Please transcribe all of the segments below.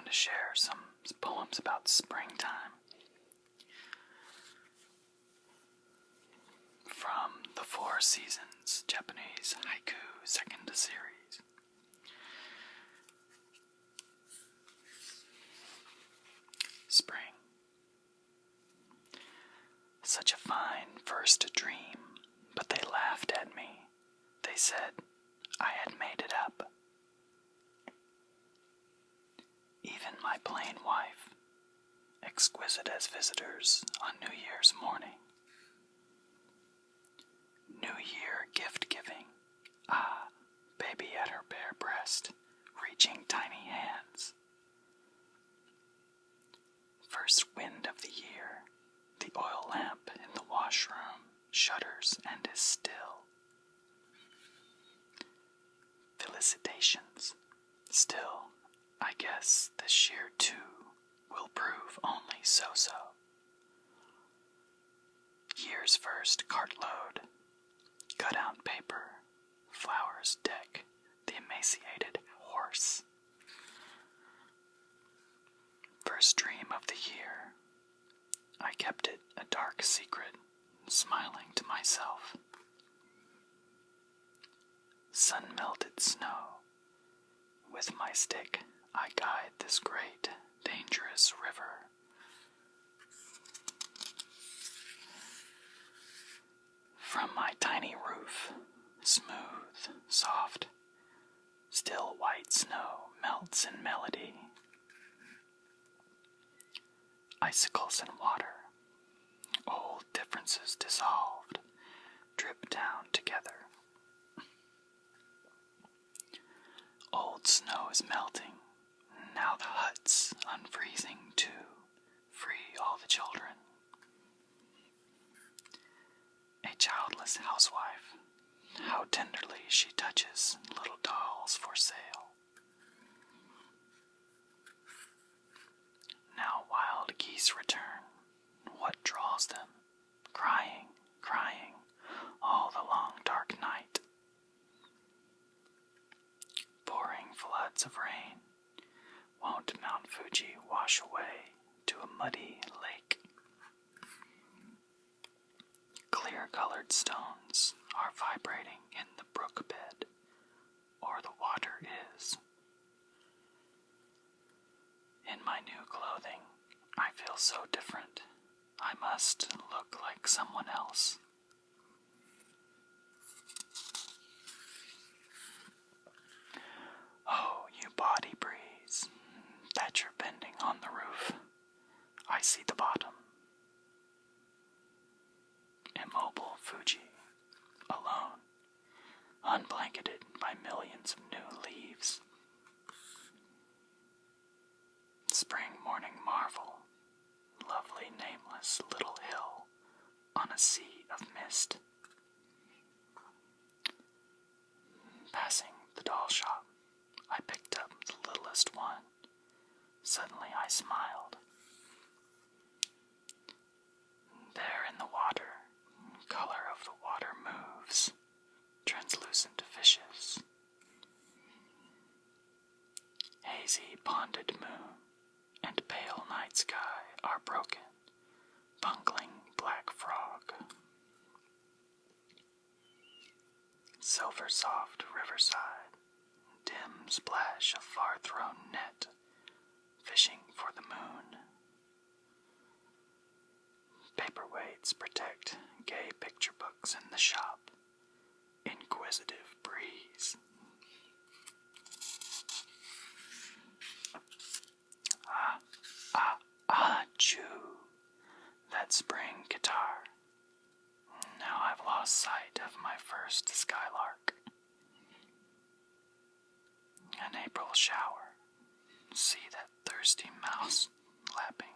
to share some poems about springtime from the Four Seasons Japanese Haiku second series. Spring. Such a fine first dream, but they laughed at me. They said I had made it up. Even my plain wife, exquisite as visitors on New Year's morning. New Year gift-giving, baby at her bare breast, reaching tiny hands. First wind of the year, the oil lamp in the washroom shudders and is still. Felicitations. Still, I guess this year too will prove only so-so. Year's first cartload, cut-out paper, flowers deck the emaciated horse. First dream of the year, I kept it a dark secret, smiling to myself. Sun-melted snow, with my stick I guide this great, dangerous river. From my tiny roof, smooth, soft, still white snow melts in melody. Icicles and water, old differences dissolved, drip down together. Old snow is melting, now the huts unfreezing to free all the children. A childless housewife, how tenderly she touches little dolls for sale. Now wild geese return, what draws them, crying, crying, all the long dark night. Pouring floods of rain, won't Mount Fuji wash away to a muddy lake? Clear-colored stones are vibrating in the brook bed, or the water is. In my new clothing, I feel so different. I must look like someone else. Oh, you body breeze, that you're bending on the roof. I see the bottom. Immobile Fuji, alone, unblanketed by millions of new leaves. Spring morning marvel, lovely nameless little hill on a sea of mist. Passing the doll shop, I picked up the littlest one. Suddenly I smiled. There in the water, color of the water moves, translucent fishes. Hazy ponded moon and pale night sky are broken, bungling black frog. Silver soft riverside, dim splash of far-thrown net, fishing for the moon. Paperweights protect gay picture books in the shop. Inquisitive breeze. Choo. That spring guitar. Now I've lost sight of my first skylark. An April shower. See that thirsty mouse lapping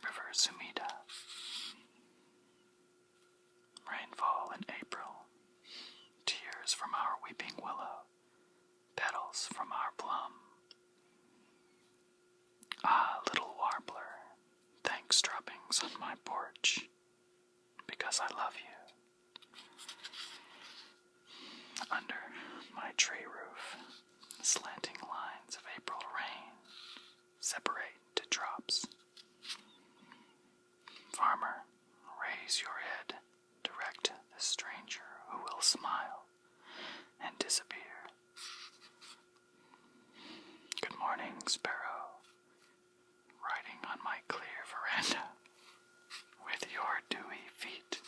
River Sumida. Rainfall in April. Tears from our weeping willow. Petals from our plum. Little warbler, thanks droppings on my porch, because I love you. Under my tree roof, slanting lines of April rain separate to drops. Farmer, raise your head, direct the stranger who will smile and disappear. Good morning, sparrow, riding on my clear veranda with your dewy feet.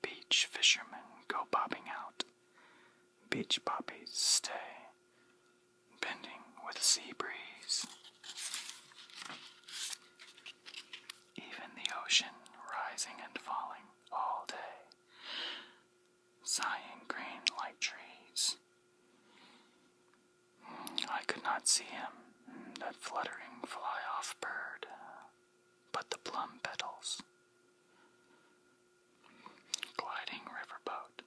Beach fishermen go bobbing out. Beach poppies stay, bending with sea breeze. Even the ocean rising and falling all day, sighing green like trees. I could not see him, that fluttering fly-off bird, but the plum petals. Gliding riverboat,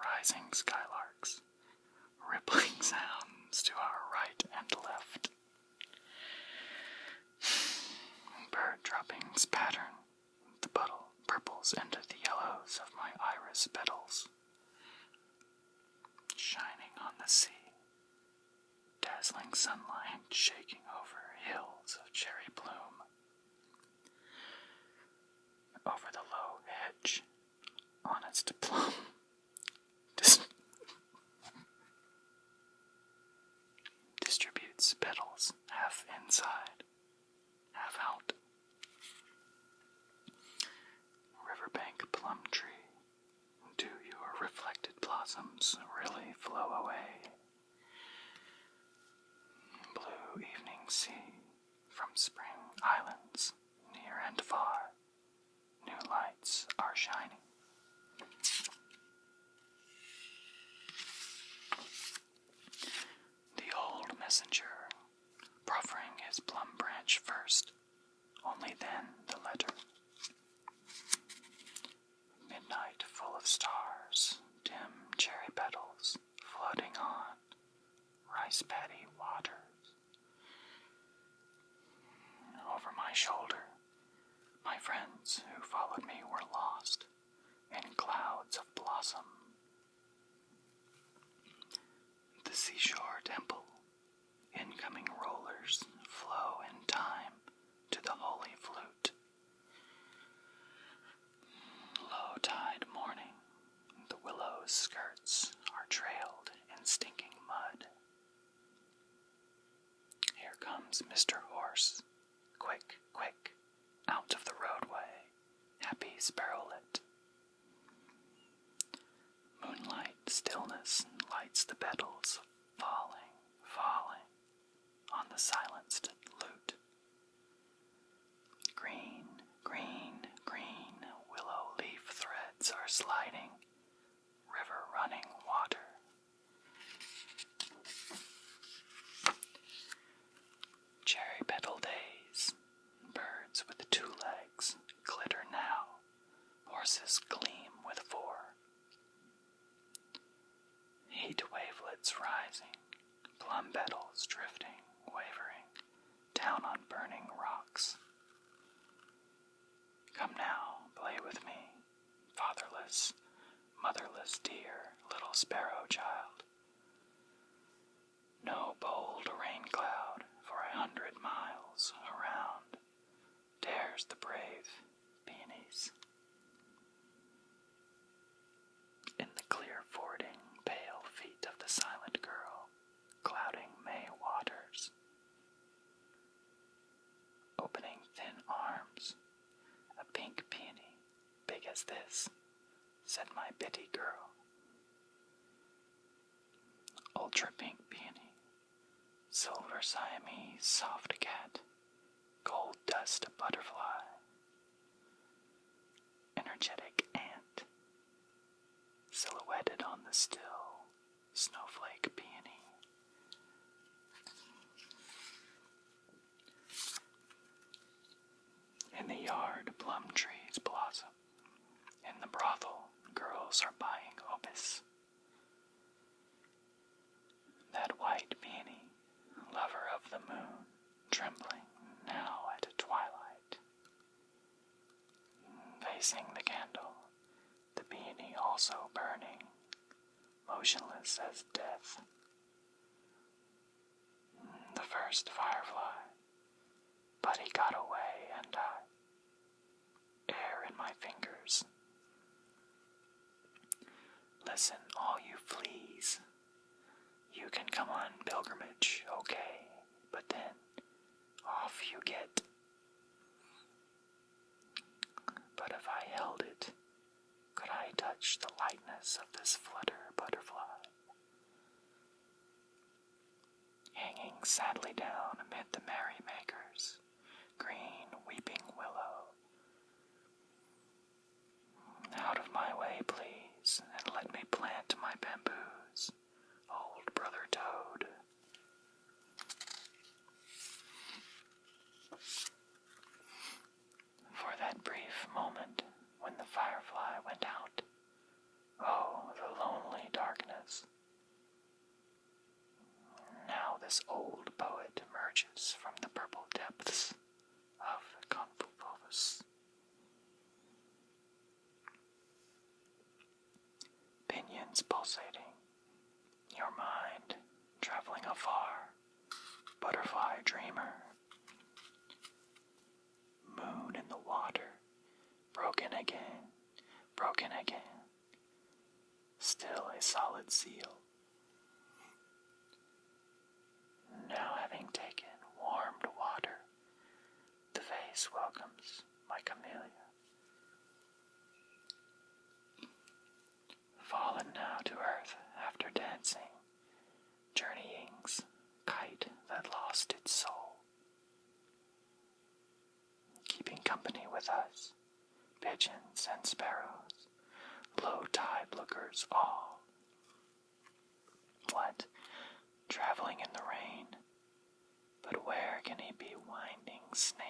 rising skylarks, rippling sounds to our right and left. Bird droppings pattern the purples into the yellows of my iris petals, shining on the sea. Dazzling sunlight shaking over hills of cherry bloom. Over the low hedge, honest plum distributes petals half inside, half out. Riverbank plum tree, do your reflected blossoms really flow away? Blue evening sea, from spring islands, near and far, new lights are shining. The old messenger, proffering his plum branch first, only then the letter. Midnight full of stars, dim cherry petals, floating on, rice paddy waters. Over my shoulder, my friends who followed me were lost in clouds of blossom. The seashore temple, incoming rollers flow in time to the holy flute. Low tide morning, the willow's skirts are trailed in stinking mud. Here comes Mr. Horse, quick, quick, out of the roadway, happy sparrowlet. Moonlight stillness lights the petals, falling, falling, on the silenced lute. Green, green, green, willow leaf threads are sliding, river running water. Cherry petal days, birds with 2 legs glitter now, horses gleam with 4. Heat wavelets rising, plum petals drifting, wavering, down on burning rocks. Come now, play with me, fatherless, motherless dear little sparrow child. No bold rain cloud for 100 miles around dares the brave peonies. In the clear fording, pale feet of the silent girl, clouding May waters. Opening thin arms, a pink peony, big as this, said my bitty girl. Ultra pink peony, silver Siamese soft cat, gold dust butterfly, energetic ant, silhouetted on the still snowflake peony. In the yard, plum trees blossom. In the brothel, girls are buying obis. That white peony, lover of the moon, trembling now at twilight. Facing the candle, the peony also burning, motionless as death. first firefly, but he got away and air in my fingers. Listen, all you fleas, you can come on pilgrimage, okay, but then off you get. But if I held it, could I touch the lightness of this flutter butterfly? Hanging sadly down amid the merrymakers, green weeping willow. Out of my way, please, and let me plant my bamboos, old brother Toad. For that brief moment when the firefly went out, oh, the lonely darkness. Now this old poet emerges from the purple depths of the convolvulus. Pinions pulsating, your mind traveling afar, butterfly dreamer. Moon in the water, broken again, still a solid seal. Now having taken warmed water, the vase welcomes my camellia. Fallen now to earth after dancing, journeying's kite that lost its soul. Keeping company with us, pigeons and sparrows, low tide lookers all. What? Traveling in the rain, but where can he be winding snake